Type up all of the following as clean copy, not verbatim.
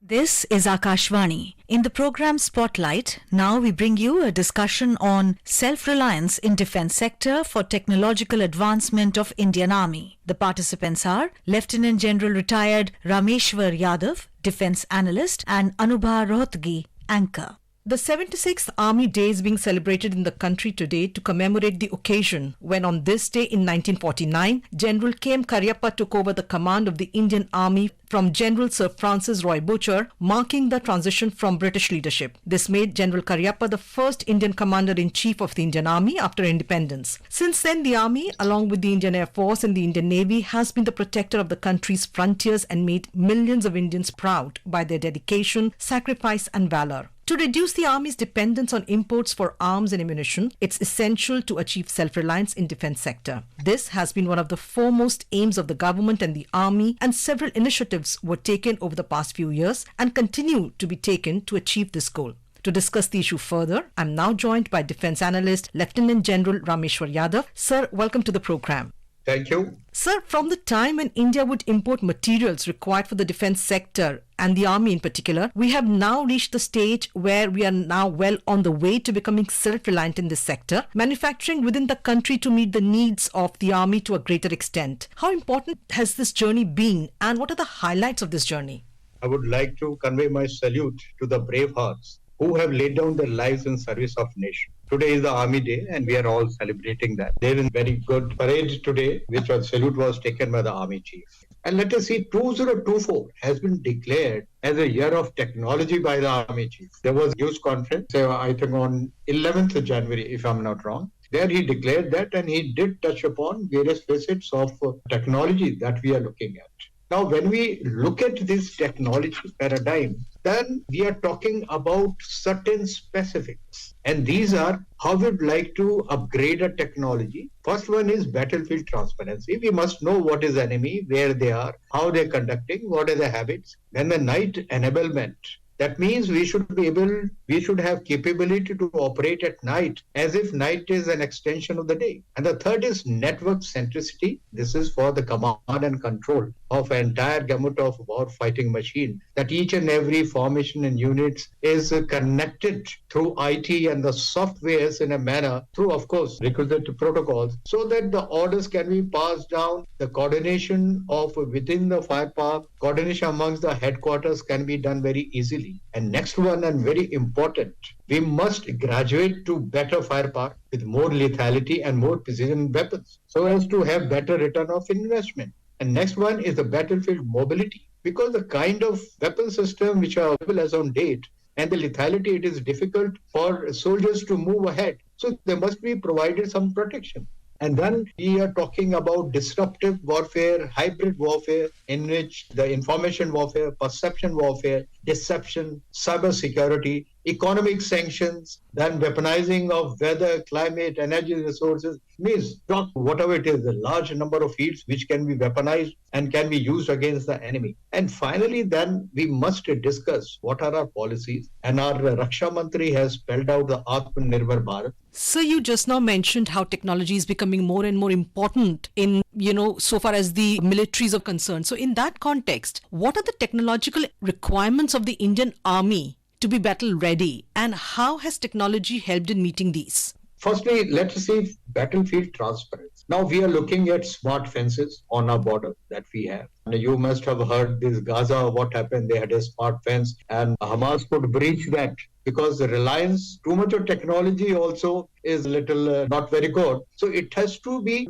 This is Akashvani. In the program Spotlight, now we bring you a discussion on self-reliance in defense sector for technological advancement of Indian Army. The participants are Lieutenant General Retired Rameshwar Yadav, Defense Analyst, and Anubha Rohtgi, Anchor. The 76th Army Day is being celebrated in the country today to commemorate the occasion when on this day in 1949, General K.M. Cariappa took over the command of the Indian Army from General Sir Francis Roy Butcher, marking the transition from British leadership. This made General Cariappa the first Indian Commander-in-Chief of the Indian Army after independence. Since then, the Army, along with the Indian Air Force and the Indian Navy, has been the protector of the country's frontiers and made millions of Indians proud by their dedication, sacrifice and valor. To reduce the Army's dependence on imports for arms and ammunition, it's essential to achieve self-reliance in defense sector. This has been one of the foremost aims of the government and the Army, and several initiatives were taken over the past few years and continue to be taken to achieve this goal. To discuss the issue further, I'm now joined by Defense Analyst Lieutenant General Rameshwar Yadav. Sir, welcome to the program. Thank you. Sir, from the time when India would import materials required for the defense sector and the Army in particular, we have now reached the stage where we are now well on the way to becoming self-reliant in this sector, manufacturing within the country to meet the needs of the Army to a greater extent. How important has this journey been, and what are the highlights of this journey? I would like to convey my salute to the brave hearts who have laid down their lives in service of nation. Today is the Army Day and we are all celebrating that. There is a very good parade today, which was salute was taken by the Army Chief. And let us see, 2024 has been declared as a year of technology by the Army Chief. There was a news conference, I think on 11th of January, if I'm not wrong. There he declared that, and he did touch upon various facets of technology that we are looking at. Now, when we look at this technology paradigm, then we are talking about certain specifics. And these are how we'd like to upgrade a technology. First one is battlefield transparency. We must know what is enemy, where they are, how they're conducting, what are their habits. Then the night enablement. That means we should have capability to operate at night as if night is an extension of the day. And the third is network centricity. This is for the command and control of an entire gamut of war fighting machine, that each and every formation and units is connected through IT and the softwares in a manner through, of course, requisite protocols, so that the orders can be passed down. The coordination of within the firepower, coordination amongst the headquarters can be done very easily. And next one, and very important, we must graduate to better firepower with more lethality and more precision weapons, so as to have better return of investment. And next one is the battlefield mobility, because the kind of weapon system which are available as on date and the lethality, it is difficult for soldiers to move ahead. So there must be provided some protection. And then we are talking about disruptive warfare, hybrid warfare, in which the information warfare, perception warfare, deception, cyber security, economic sanctions, then weaponizing of weather, climate, energy resources, means not whatever it is, a large number of fields which can be weaponized and can be used against the enemy. And finally, then we must discuss what are our policies. And our Raksha Mantri has spelled out the Atmanirbhar Bharat. So you just now mentioned how technology is becoming more and more important in, so far as the militaries are concerned. So in that context, what are the technological requirements of the Indian Army to be battle ready, and how has technology helped in meeting these? Firstly, let us see battlefield transparency. Now we are looking at smart fences on our border that we have. And you must have heard this Gaza, what happened, they had a smart fence and Hamas could breach that because the reliance, too much of technology also is little not very good. So it has to be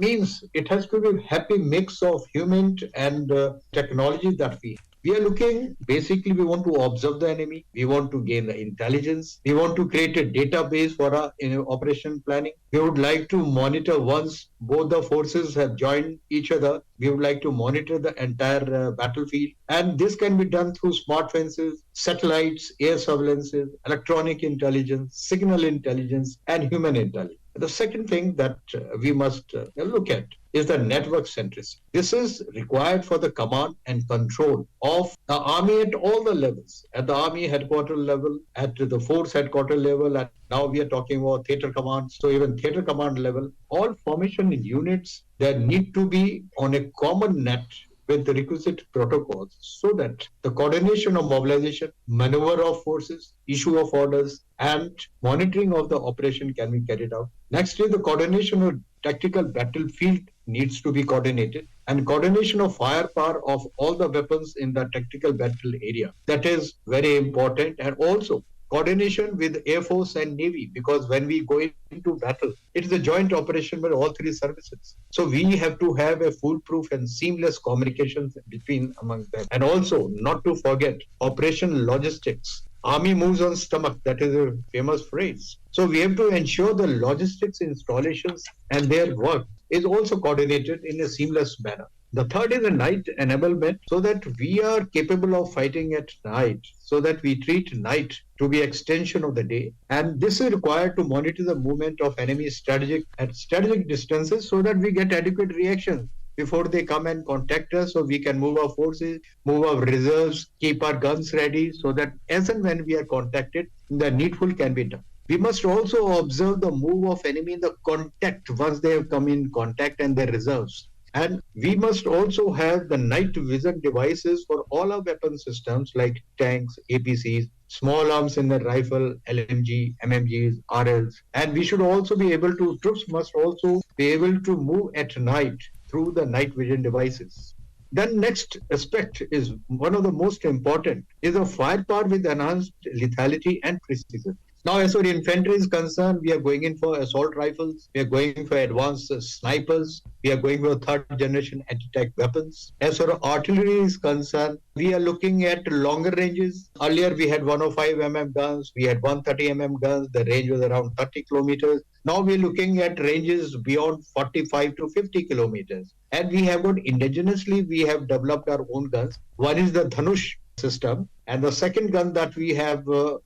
happy mix of human and technology that we have. We are looking, basically we want to observe the enemy, we want to gain the intelligence, we want to create a database for our operation planning. We would like to monitor once both the forces have joined each other, we would like to monitor the entire battlefield. And this can be done through smart fences, satellites, air surveillances, electronic intelligence, signal intelligence, and human intelligence. The second thing that we must look at is the network centricity. This is required for the command and control of the army at all the levels, at the army headquarters level, at the force headquarters level, and now we are talking about theater command, so even theater command level, all formation units that need to be on a common net with the requisite protocols so that the coordination of mobilization, maneuver of forces, issue of orders, and monitoring of the operation can be carried out. Next is the coordination of tactical battlefield needs to be coordinated, and coordination of firepower of all the weapons in the tactical battle area. That is very important, and also coordination with Air Force and Navy, because when we go into battle, it is a joint operation by all three services. So we have to have a foolproof and seamless communications between among them. And also, not to forget, operation logistics. Army moves on stomach. That is a famous phrase. So we have to ensure the logistics installations and their work is also coordinated in a seamless manner. The third is the night enablement, so that we are capable of fighting at night, so that we treat night to be extension of the day. And this is required to monitor the movement of enemy at strategic distances so that we get adequate reaction before they come and contact us, so we can move our forces, move our reserves, keep our guns ready, so that as and when we are contacted, the needful can be done. We must also observe the move of enemy in the contact once they have come in contact and their reserves. And we must also have the night vision devices for all our weapon systems like tanks, APCs, small arms in the rifle, LMG, MMGs, RLs. And we should also be able to, troops must also be able to move at night through the night vision devices. Then next aspect is one of the most important is a firepower with enhanced lethality and precision. Now, as far as infantry is concerned, we are going in for assault rifles, we are going for advanced snipers, we are going for third generation anti-tank weapons. As far as artillery is concerned, we are looking at longer ranges. Earlier, we had 105 guns, we had 130 guns, the range was around 30 kilometers. Now we're looking at ranges beyond 45 to 50 kilometers. And we have got indigenously, we have developed our own guns. One is the Dhanush system, and the second gun that we have,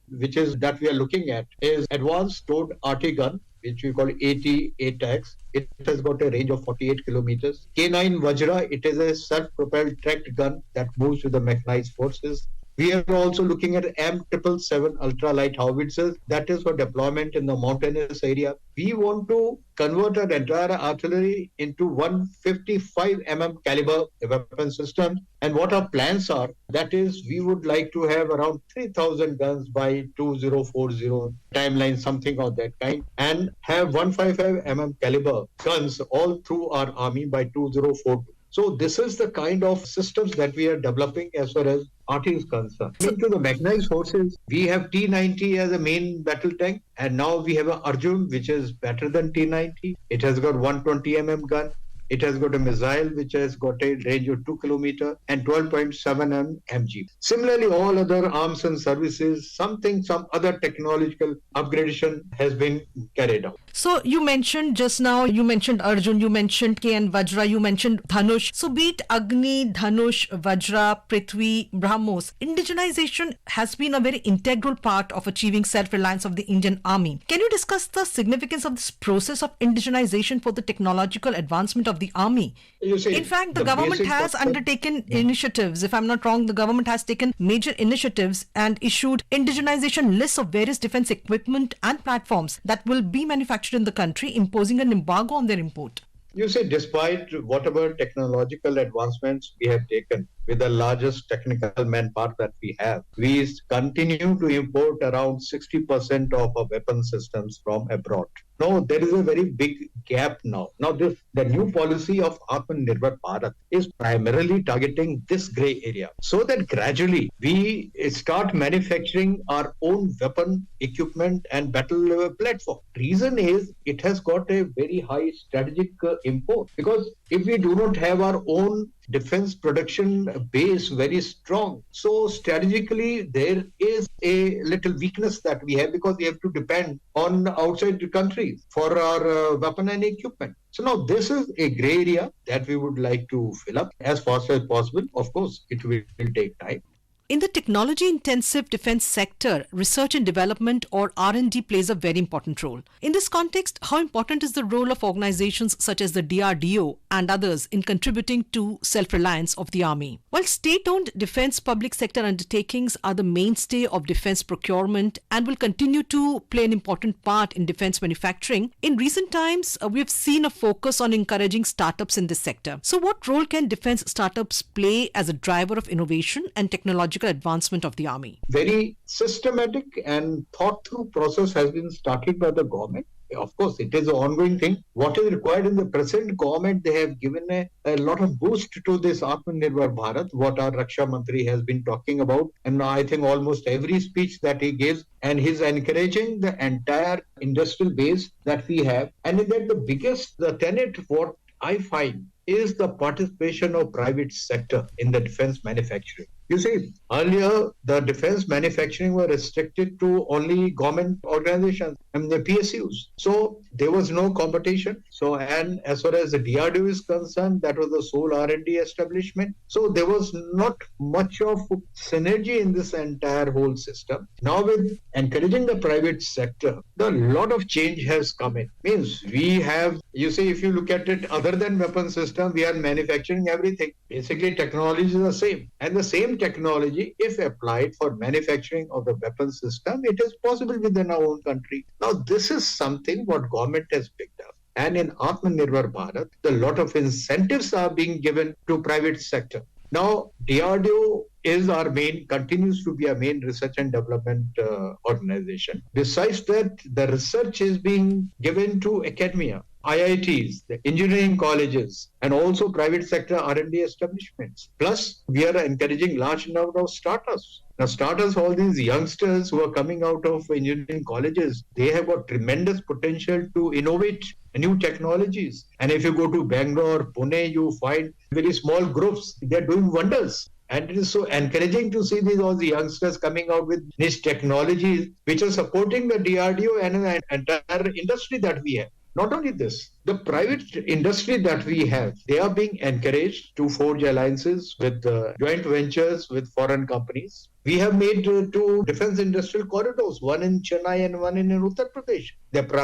which is that we are looking at, is advanced towed RT gun, which we call AT-ATAX. It has got a range of 48 kilometers. K9 Vajra, it is a self-propelled tracked gun that moves with the mechanized forces. We are also looking at M777 ultralight howitzers, that is for deployment in the mountainous area. We want to convert our entire artillery into 155 caliber weapon system. And what our plans are, that is, we would like to have around 3,000 guns by 2040 timeline, something of that kind, and have 155 caliber guns all through our army by 2042. So this is the kind of systems that we are developing as far as RT is concerned. Into the mechanized forces, we have T90 as a main battle tank, and now we have a Arjun, which is better than T90. It has got 120 gun. It has got a missile which has got a range of 2 kilometers and 12.7 mg. Similarly, all other arms and services, some other technological upgradation has been carried out. So you mentioned just now, you mentioned Arjun, you mentioned K and Vajra, you mentioned Dhanush. So be it Agni, Dhanush, Vajra, Prithvi, BrahMos, indigenization has been a very integral part of achieving self-reliance of the Indian Army. Can you discuss the significance of this process of indigenization for the technological advancement of the Army? In fact, the government has undertaken initiatives. If I'm not wrong, the government has taken major initiatives and issued indigenization lists of various defense equipment and platforms that will be manufactured in the country, imposing an embargo on their import. You see, despite whatever technological advancements we have taken with the largest technical manpower that we have, we continue to import around 60% of our weapon systems from abroad. No, there is a very big gap now. Now, the new policy of Atmanirbhar Bharat is primarily targeting this gray area, so that gradually we start manufacturing our own weapon equipment and battle platform. Reason is it has got a very high strategic import, because if we do not have our own defense production base very strong, so strategically there is a little weakness that we have, because we have to depend on outside countries for our weapon and equipment. So now this is a gray area that we would like to fill up as fast as possible. Of course, it will take time. In the technology-intensive defense sector, research and development or R&D plays a very important role. In this context, how important is the role of organizations such as the DRDO and others in contributing to self-reliance of the Army? While state-owned defense public sector undertakings are the mainstay of defense procurement and will continue to play an important part in defense manufacturing, in recent times, we have seen a focus on encouraging startups in this sector. So what role can defense startups play as a driver of innovation and technological advancement of the Army? Very systematic and thought through process has been started by the government. Of course, it is an ongoing thing. What is required in the present government, they have given a lot of boost to this Atmanirbhar Bharat, what our Raksha Mantri has been talking about. And I think almost every speech that he gives, and he's encouraging the entire industrial base that we have. And in that, the tenet, what I find, is the participation of private sector in the defense manufacturing. You see, earlier the defense manufacturing were restricted to only government organizations and the PSUs. So there was no competition. So, and as far as the DRDO is concerned, that was the sole R&D establishment. So there was not much of synergy in this entire whole system. Now with encouraging the private sector, a lot of change has come in. Means we have, you see, if you look at it, other than weapon system, we are manufacturing everything. Basically, technology is the same. And the same technology, if applied for manufacturing of the weapon system, it is possible within our own country. Now, this is something what government has picked up. And in Atmanirbhar Bharat, a lot of incentives are being given to private sector. Now, DRDO continues to be our main research and development organization. Besides that, the research is being given to academia, IITs, the engineering colleges, and also private sector R&D establishments. Plus, we are encouraging large number of startups. Now, startups, all these youngsters who are coming out of engineering colleges, they have got tremendous potential to innovate new technologies. And if you go to Bangalore, Pune, you find very small groups. They're doing wonders. And it is so encouraging to see all the youngsters coming out with niche technologies which are supporting the DRDO and the entire industry that we have. Not only this, the private industry that we have, they are being encouraged to forge alliances with joint ventures with foreign companies. We have made two defense industrial corridors, one in Chennai and one in Uttar Pradesh.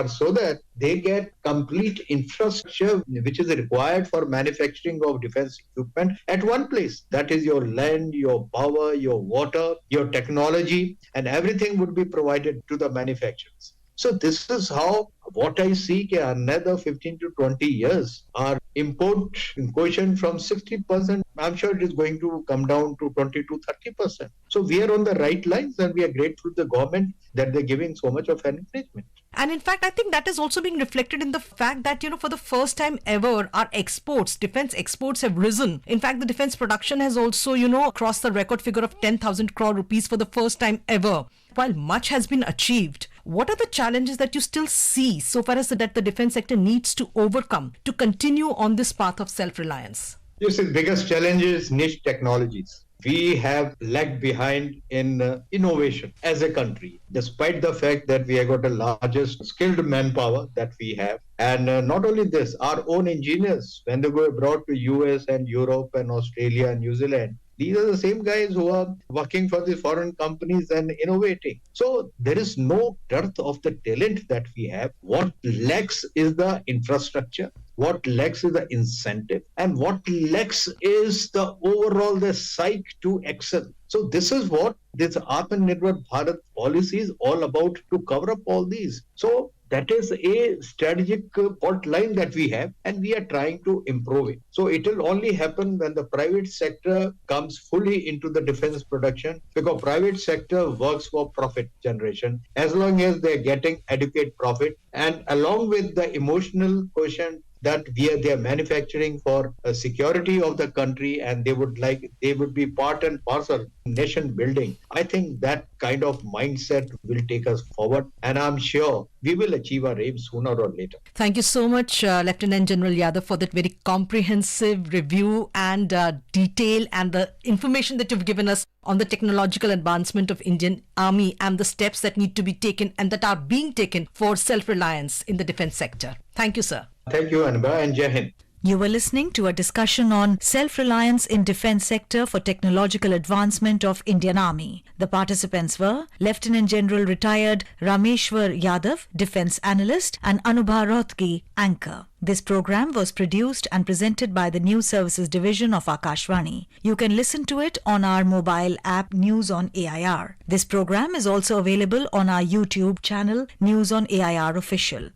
So that they get complete infrastructure which is required for manufacturing of defense equipment at one place. That is your land, your power, your water, your technology, and everything would be provided to the manufacturers. So this is how what I see another 15 to 20 years, our import quotient from 60%, I'm sure it is going to come down to 20 to 30%. So we are on the right lines and we are grateful to the government that they're giving so much of encouragement. And in fact, I think that is also being reflected in the fact that, for the first time ever, our defense exports have risen. In fact, the defense production has also, crossed the record figure of 10,000 crore rupees for the first time ever. While much has been achieved, what are the challenges that you still see so far as that the defense sector needs to overcome to continue on this path of self-reliance? You see, the biggest challenge is niche technologies. We have lagged behind in innovation as a country, despite the fact that we have got the largest skilled manpower that we have. And not only this, our own engineers, when they go abroad to US and Europe and Australia and New Zealand, these are the same guys who are working for the foreign companies and innovating. So there is no dearth of the talent that we have. What lacks is the infrastructure. What lacks is the incentive. And what lacks is the psyche to excel. So this is what this Atmanirbhar Bharat policy is all about, to cover up all these. So that is a strategic fault line that we have, and we are trying to improve it. So it will only happen when the private sector comes fully into the defense production, because private sector works for profit generation. As long as they're getting adequate profit, and along with the emotional quotient that they are manufacturing for security of the country, and they would be part and parcel nation building. I think that kind of mindset will take us forward, and I'm sure we will achieve our aim sooner or later. Thank you so much, Lieutenant General Yadav, for that very comprehensive review and detail and the information that you've given us on the technological advancement of Indian Army and the steps that need to be taken and that are being taken for self-reliance in the defense sector. Thank you, sir. Thank you, Anba, and Jai Hind. You were listening to a discussion on self-reliance in defense sector for technological advancement of Indian Army. The participants were Lieutenant General retired Rameshwar Yadav, defense analyst, and Anubha Rothgi, anchor. This program was produced and presented by the News Services Division of Akashvani. You can listen to it on our mobile app News on AIR. This program is also available on our YouTube channel News on AIR Official.